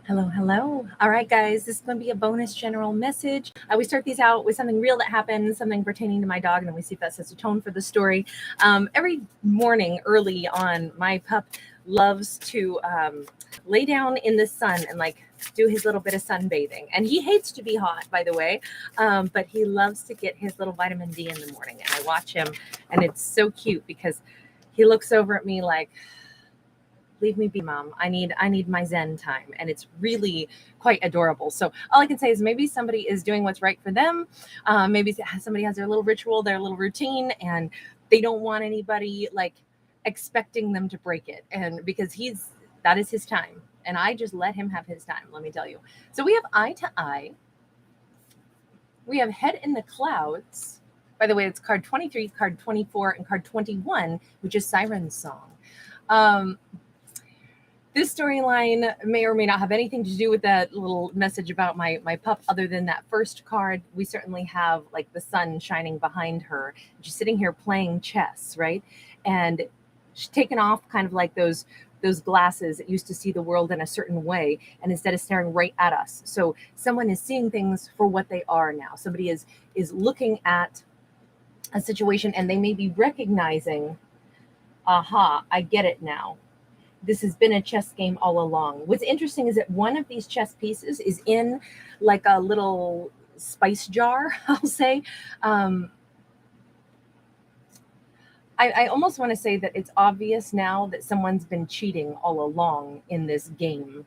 Hello. All right, guys, this is going to be a bonus general message. I always start these out with something real that happened, something pertaining to my dog, and then we see if that sets a tone for the story. Every morning early on, my pup loves to lay down in the sun and do his little bit of sunbathing. And he hates to be hot, by the way, but he loves to get his little vitamin D in the morning. And I watch him, and it's so cute because he looks over at me like, leave me be, Mom. I need my Zen time. And it's really quite adorable. So all I can say is maybe somebody is doing what's right for them. Maybe somebody has their little ritual, their little routine, and they don't want anybody expecting them to break it. And because that is his time. And I just let him have his time, let me tell you. So we have eye to eye. We have head in the clouds. By the way, it's card 23, card 24, and card 21, which is Siren's Song. This storyline may or may not have anything to do with that little message about my pup, other than that first card. We certainly have the sun shining behind her. She's sitting here playing chess, right? And she's taken off kind of those glasses that used to see the world in a certain way, and instead of staring right at us. So someone is seeing things for what they are now. Somebody is looking at a situation, and they may be recognizing, aha, I get it now. This has been a chess game all along. What's interesting is that one of these chess pieces is in a little spice jar, I'll say. I almost want to say that it's obvious now that someone's been cheating all along in this game.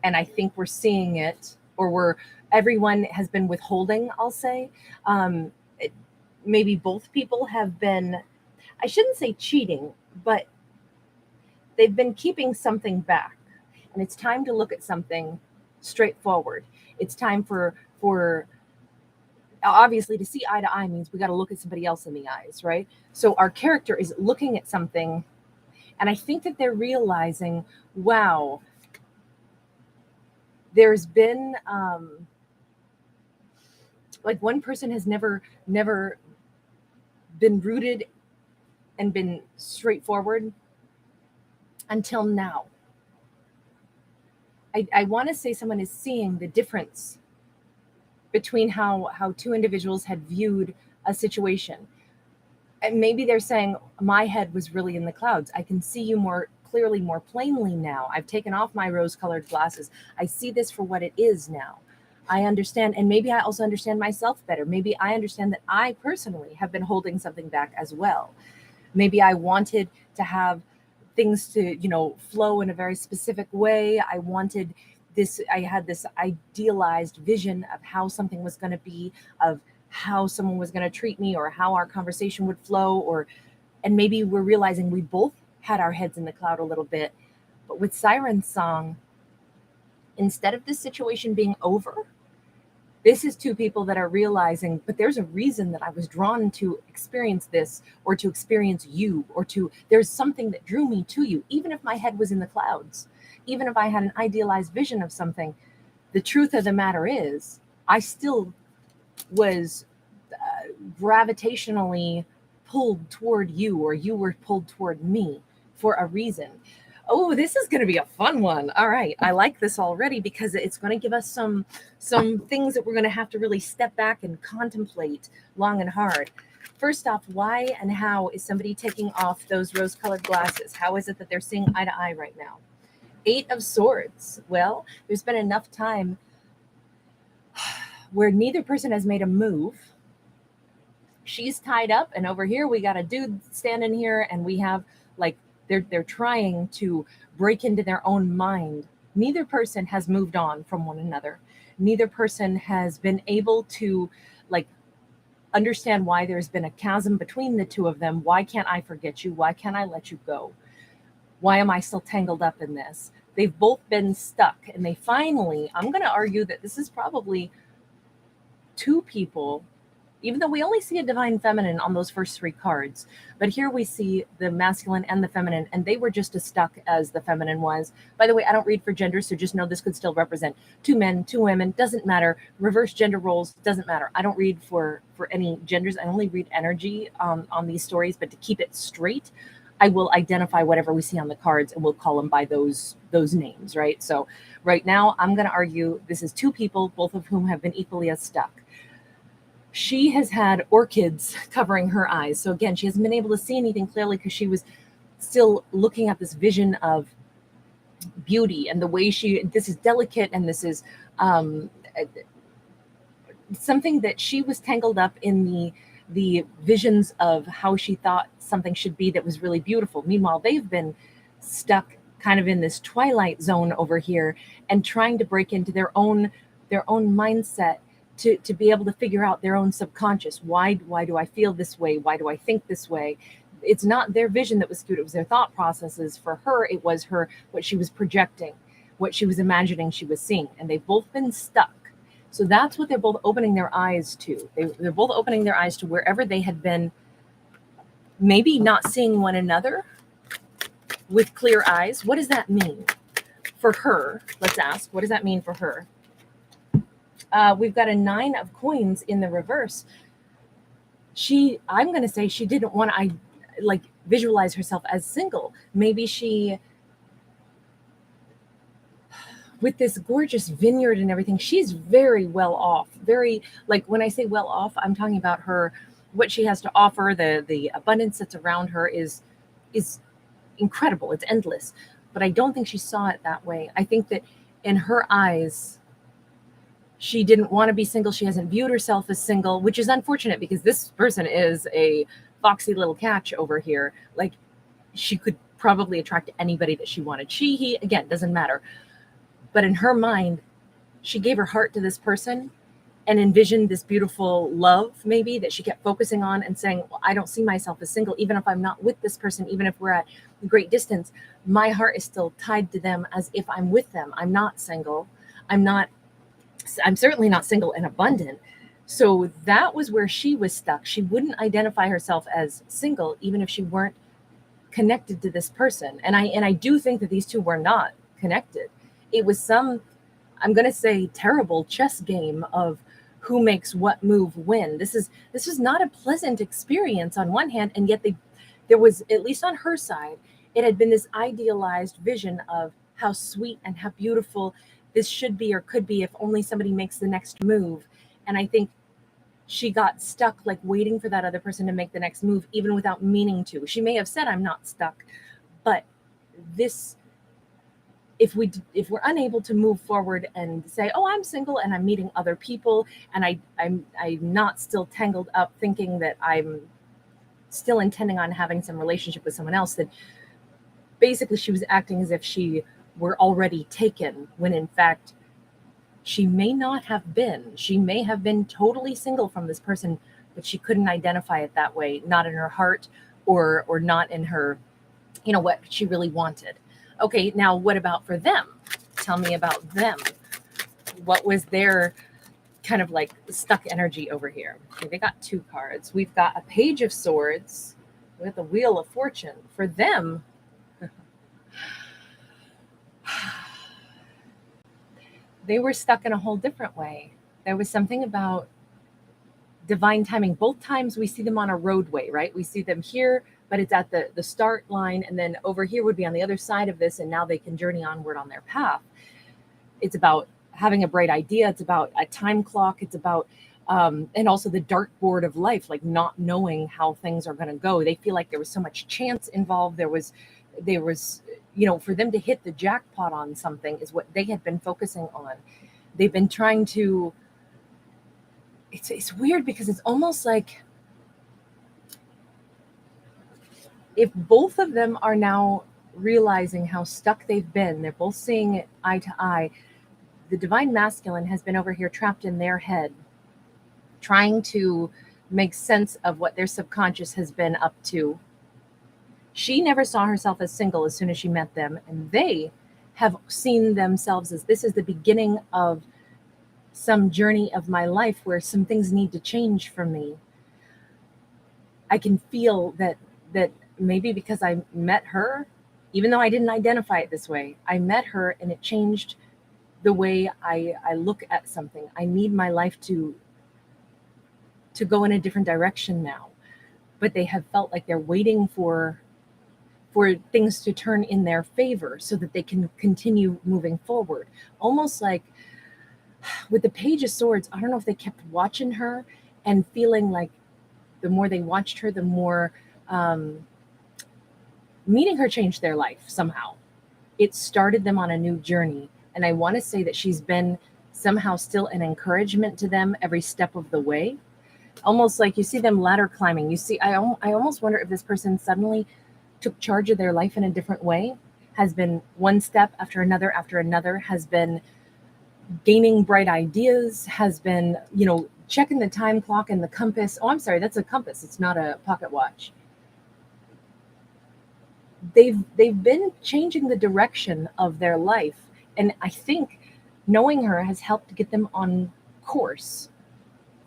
And I think we're seeing it, or everyone has been withholding, I'll say. Maybe both people have been, I shouldn't say cheating, but they've been keeping something back, and it's time to look at something straightforward. It's time for obviously, to see eye to eye means we got to look at somebody else in the eyes, right? So our character is looking at something, and I think that they're realizing, wow, there's been one person has never been rooted and been straightforward until now. I want to say someone is seeing the difference between how two individuals had viewed a situation. And maybe they're saying, my head was really in the clouds. I can see you more clearly, more plainly now. I've taken off my rose-colored glasses. I see this for what it is now. I understand, and maybe I also understand myself better. Maybe I understand that I personally have been holding something back as well. Maybe I wanted to have things to, flow in a very specific way. I had this idealized vision of how something was going to be, of how someone was going to treat me, or how our conversation would flow, and maybe we're realizing we both had our heads in the cloud a little bit. But with Siren's Song, instead of this situation being over, this is two people that are realizing, but there's a reason that I was drawn to experience this, or to experience you, there's something that drew me to you. Even if my head was in the clouds, even if I had an idealized vision of something, the truth of the matter is I still was gravitationally pulled toward you, or you were pulled toward me for a reason. Oh, this is going to be a fun one. All right. I like this already because it's going to give us some things that we're going to have to really step back and contemplate long and hard. First off, why and how is somebody taking off those rose-colored glasses? How is it that they're seeing eye to eye right now? 8 of Swords. Well, there's been enough time where neither person has made a move. She's tied up, and over here we got a dude standing here, and we have they're trying to break into their own mind. Neither person has moved on from one another. Neither person has been able to understand why there's been a chasm between the two of them. Why can't I forget you? Why can't I let you go? Why am I still tangled up in this? They've both been stuck, and they finally, I'm going to argue that this is probably two people, even though we only see a divine feminine on those first 3 cards. But here we see the masculine and the feminine, and they were just as stuck as the feminine was. By the way, I don't read for gender, so just know this could still represent 2 men, 2 women, doesn't matter. Reverse gender roles, doesn't matter. I don't read for any genders. I only read energy on these stories, but to keep it straight, I will identify whatever we see on the cards and we'll call them by those names, right? So right now I'm going to argue this is two people, both of whom have been equally as stuck. She has had orchids covering her eyes. So again, she hasn't been able to see anything clearly because she was still looking at this vision of beauty and the way this is delicate, and this is something that she was tangled up in the visions of how she thought something should be that was really beautiful. Meanwhile, they've been stuck kind of in this twilight zone over here and trying to break into their own mindset to be able to figure out their own subconscious. Why do I feel this way? Why do I think this way? It's not their vision that was skewed, it was their thought processes. For her, it was what she was projecting, what she was imagining she was seeing, and they've both been stuck. So that's what they're both opening their eyes to. They're both opening their eyes to wherever they had been maybe not seeing one another with clear eyes. What does that mean for her? Let's ask, what does that mean for her? We've got a 9 of coins in the reverse. I'm going to say she didn't want to visualize herself as single. Maybe she, with this gorgeous vineyard and everything, she's very well off. Very, when I say well off, I'm talking about her, what she has to offer, the abundance that's around her is incredible. It's endless. But I don't think she saw it that way. I think that in her eyes, she didn't want to be single. She hasn't viewed herself as single, which is unfortunate because this person is a foxy little catch over here. She could probably attract anybody that she wanted. He, again, doesn't matter. But in her mind, she gave her heart to this person and envisioned this beautiful love, maybe, that she kept focusing on and saying, well, I don't see myself as single. Even if I'm not with this person, even if we're at a great distance, my heart is still tied to them as if I'm with them. I'm not single. I'm certainly not single and abundant. So that was where she was stuck. She wouldn't identify herself as single, even if she weren't connected to this person. And I do think that these two were not connected. It was some, I'm going to say, terrible chess game of who makes what move when. This was not a pleasant experience on one hand, and yet there was, at least on her side, it had been this idealized vision of how sweet and how beautiful this should be or could be if only somebody makes the next move. And I think she got stuck waiting for that other person to make the next move, even without meaning to. She may have said, I'm not stuck, but this, if we're unable to move forward and say, oh, I'm single and I'm meeting other people and I'm not still tangled up thinking that I'm still intending on having some relationship with someone else, then basically she was acting as if she were already taken, when in fact she may not have been. She may have been totally single from this person, but she couldn't identify it that way, not in her heart or not in her, what she really wanted. Okay, now what about for them? Tell me about them. What was their kind of stuck energy over here? Okay, they got 2 cards. We've got a Page of Swords with a Wheel of Fortune. For them, they were stuck in a whole different way. There was something about divine timing. Both times we see them on a roadway, right? We see them here, but it's at the start line, and then over here would be on the other side of this, and now they can journey onward on their path. It's about having a bright idea. It's about a time clock. It's about, and also the dartboard of life, not knowing how things are going to go. They feel like there was so much chance involved. There was, for them to hit the jackpot on something is what they had been focusing on. They've been trying to, it's weird because it's almost like if both of them are now realizing how stuck they've been, they're both seeing it eye to eye. The divine masculine has been over here trapped in their head, trying to make sense of what their subconscious has been up to. She never saw herself as single as soon as she met them, and they have seen themselves as this is the beginning of some journey of my life where some things need to change for me. I can feel that maybe because I met her, even though I didn't identify it this way, I met her and it changed the way I look at something. I need my life to go in a different direction now. But they have felt like they're waiting for for things to turn in their favor so that they can continue moving forward. Almost like with the Page of Swords, I don't know if they kept watching her and feeling like the more they watched her, the more meeting her changed their life somehow. It started them on a new journey. And I want to say that she's been somehow still an encouragement to them every step of the way. Almost like you see them ladder climbing. You see, I almost wonder if this person suddenly took charge of their life in a different way, has been one step after another, has been gaining bright ideas, has been, checking the time clock and the compass. Oh, I'm sorry, that's a compass. It's not a pocket watch. They've been changing the direction of their life. And I think knowing her has helped get them on course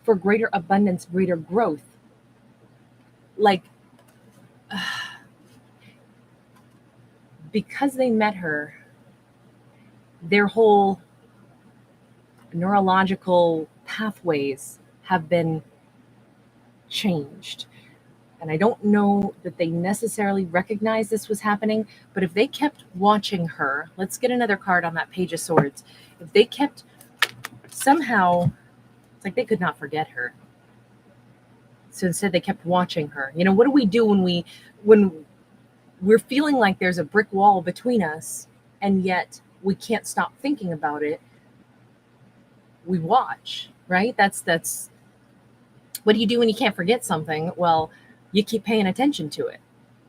for greater abundance, greater growth. Like, because they met her, their whole neurological pathways have been changed. And I don't know that they necessarily recognized this was happening, but if they kept watching her, let's get another card on that Page of Swords. If they kept somehow, it's like they could not forget her. So instead they kept watching her. What do we do when we're feeling like there's a brick wall between us and yet we can't stop thinking about it? We watch, right? That's what do you do when you can't forget something? Well, you keep paying attention to it.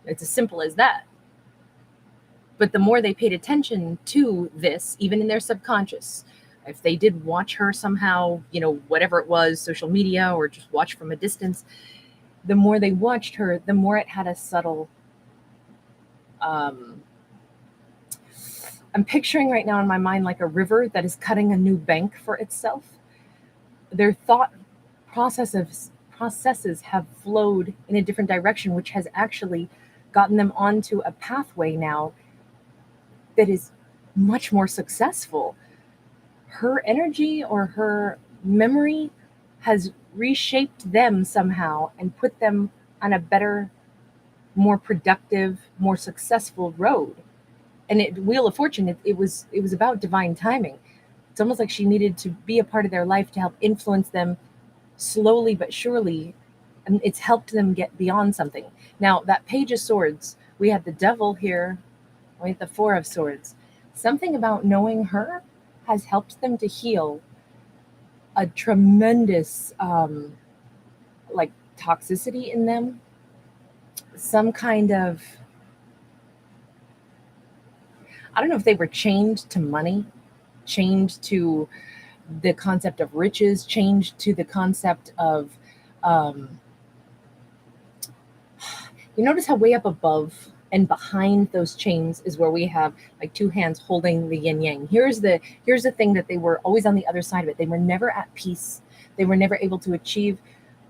It's as simple as that. But the more they paid attention to this, even in their subconscious, if they did watch her somehow, whatever it was, social media or just watch from a distance, the more they watched her, the more it had a subtle, I'm picturing right now in my mind like a river that is cutting a new bank for itself. Their thought processes have flowed in a different direction, which has actually gotten them onto a pathway now that is much more successful. Her energy or her memory has reshaped them somehow and put them on a better, more productive, more successful road. And Wheel of Fortune, it was about divine timing. It's almost like she needed to be a part of their life to help influence them slowly but surely, and it's helped them get beyond something. Now, that Page of Swords, we had the Devil here, we had the Four of Swords. Something about knowing her has helped them to heal a tremendous toxicity in them, some kind of, I don't know if they were chained to money, chained to the concept of riches, changed to the concept of, you notice how way up above and behind those chains is where we have like two hands holding the yin yang. Here's the thing, that they were always on the other side of it. They were never at peace. They were never able to achieve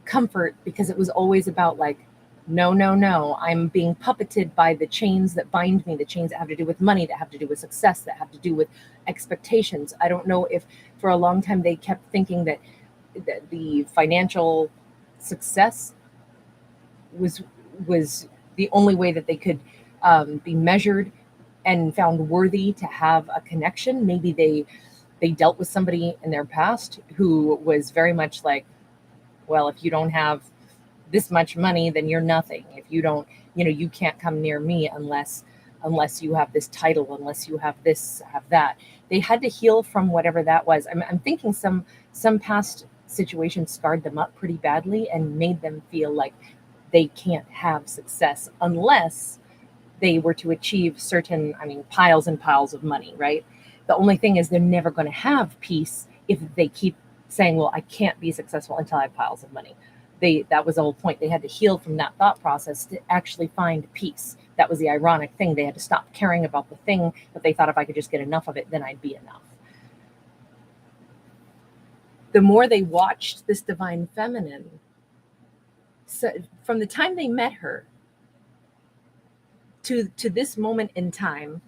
comfort because it was always about like, no, I'm being puppeted by the chains that bind me, the chains that have to do with money, that have to do with success, that have to do with expectations. I don't know if for a long time they kept thinking that the financial success was the only way that they could be measured and found worthy to have a connection. Maybe they dealt with somebody in their past who was very much like, well, if you don't have this much money, then you're nothing. If you don't, you can't come near me unless you have this title, unless you have this, have that. They had to heal from whatever that was. I'm thinking some past situation scarred them up pretty badly and made them feel like they can't have success unless they were to achieve certain, piles and piles of money, right? The only thing is they're never going to have peace if they keep saying, well, I can't be successful until I have piles of money. That was the whole point. They had to heal from that thought process to actually find peace. That was the ironic thing. They had to stop caring about the thing that they thought if I could just get enough of it, then I'd be enough. The more they watched this divine feminine, so from the time they met her to this moment in time,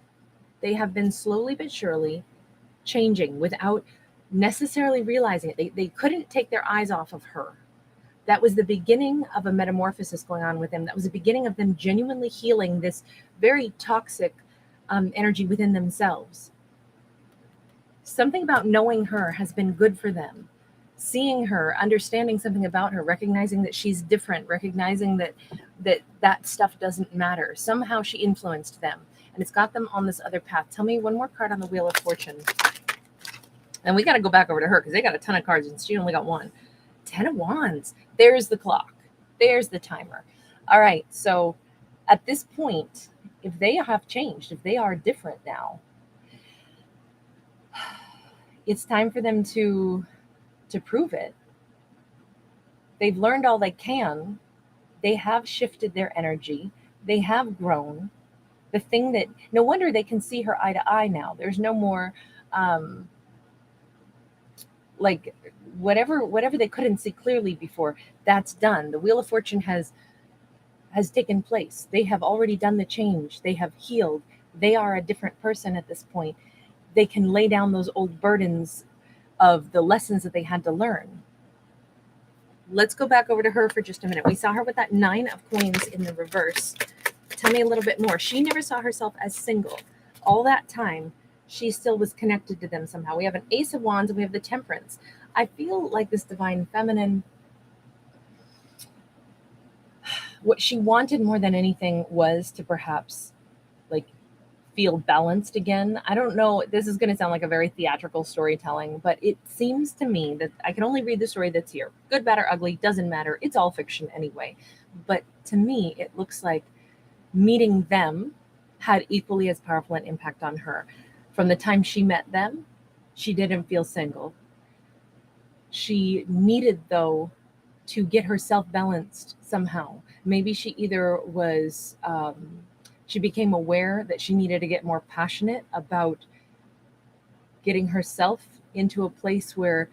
they have been slowly but surely changing without necessarily realizing it. They couldn't take their eyes off of her. That was the beginning of a metamorphosis going on with them. That was the beginning of them genuinely healing this very toxic energy within themselves. Something about knowing her has been good for them. Seeing her, understanding something about her, recognizing that she's different, recognizing that stuff doesn't matter. Somehow she influenced them, and it's got them on this other path. Tell me one more card on the Wheel of Fortune. And we got to go back over to her because they got a ton of cards and she only got one. 10 of Wands. There's the clock. There's the timer. All right. So at this point, if they have changed, if they are different now, it's time for them to prove it. They've learned all they can. They have shifted their energy. They have grown. The thing that, no wonder they can see her eye to eye now. There's no more, like whatever they couldn't see clearly before, that's done. The Wheel of Fortune has taken place. They have already done the change. They have healed. They are a different person at this point. They can lay down those old burdens of the lessons that they had to learn. Let's go back over to her for just a minute. We saw her with that 9 of Coins in the reverse. Tell me a little bit more. She never saw herself as single. All that time, she still was connected to them somehow. We have an Ace of Wands and we have the Temperance. I feel like this divine feminine, what she wanted more than anything was to perhaps like feel balanced again. I don't know. This is going to sound like a very theatrical storytelling, but it seems to me that I can only read the story that's here. Good, bad, or ugly, doesn't matter. It's all fiction anyway. But to me, it looks like meeting them had equally as powerful an impact on her. From the time she met them, she didn't feel single. She needed, though, to get herself balanced somehow. Maybe she either was, she became aware that she needed to get more passionate about getting herself into a place where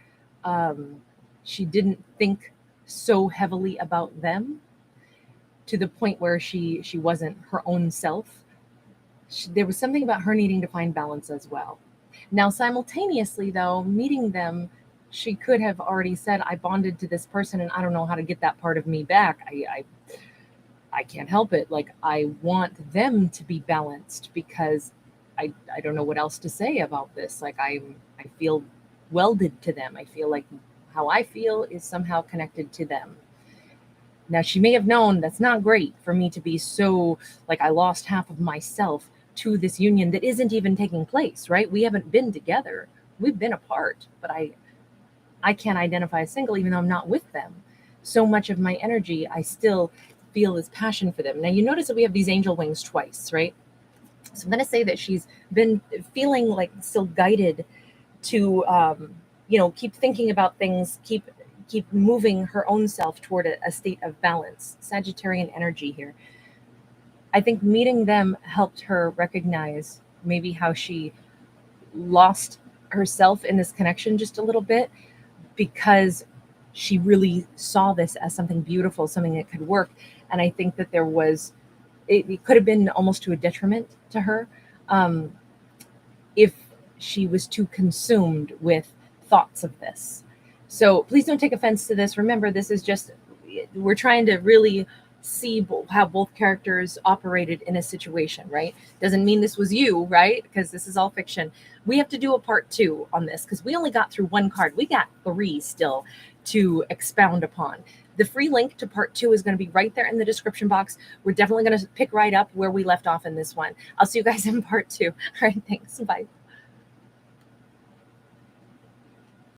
she didn't think so heavily about them, to the point where she wasn't her own self. There was something about her needing to find balance as well. Now, simultaneously, though, meeting them, she could have already said, I bonded to this person and I don't know how to get that part of me back. I can't help it. Like, I want them to be balanced because I don't know what else to say about this. Like, I feel welded to them. I feel like how I feel is somehow connected to them. Now, she may have known that's not great for me to be so, like, I lost half of myself to this union that isn't even taking place, right? We haven't been together. We've been apart, but I can't identify as single even though I'm not with them. So much of my energy, I still feel this passion for them. Now, you notice that we have these angel wings twice, right? So I'm going to say that she's been feeling like still guided to, keep thinking about things, keep moving her own self toward a state of balance. Sagittarian energy here. I think meeting them helped her recognize maybe how she lost herself in this connection just a little bit, because she really saw this as something beautiful, something that could work. And I think that there was, it could have been almost to a detriment to her if she was too consumed with thoughts of this. So please don't take offense to this. Remember, this is just, we're trying to really see how both characters operated in a situation, right? Doesn't mean this was you, right? Because this is all fiction. We have to do a part 2 on this because we only got through 1 card. We got 3 still to expound upon. The free link to part 2 is going to be right there in the description box. We're definitely going to pick right up where we left off in this one. I'll see you guys in part 2. All right, thanks. Bye.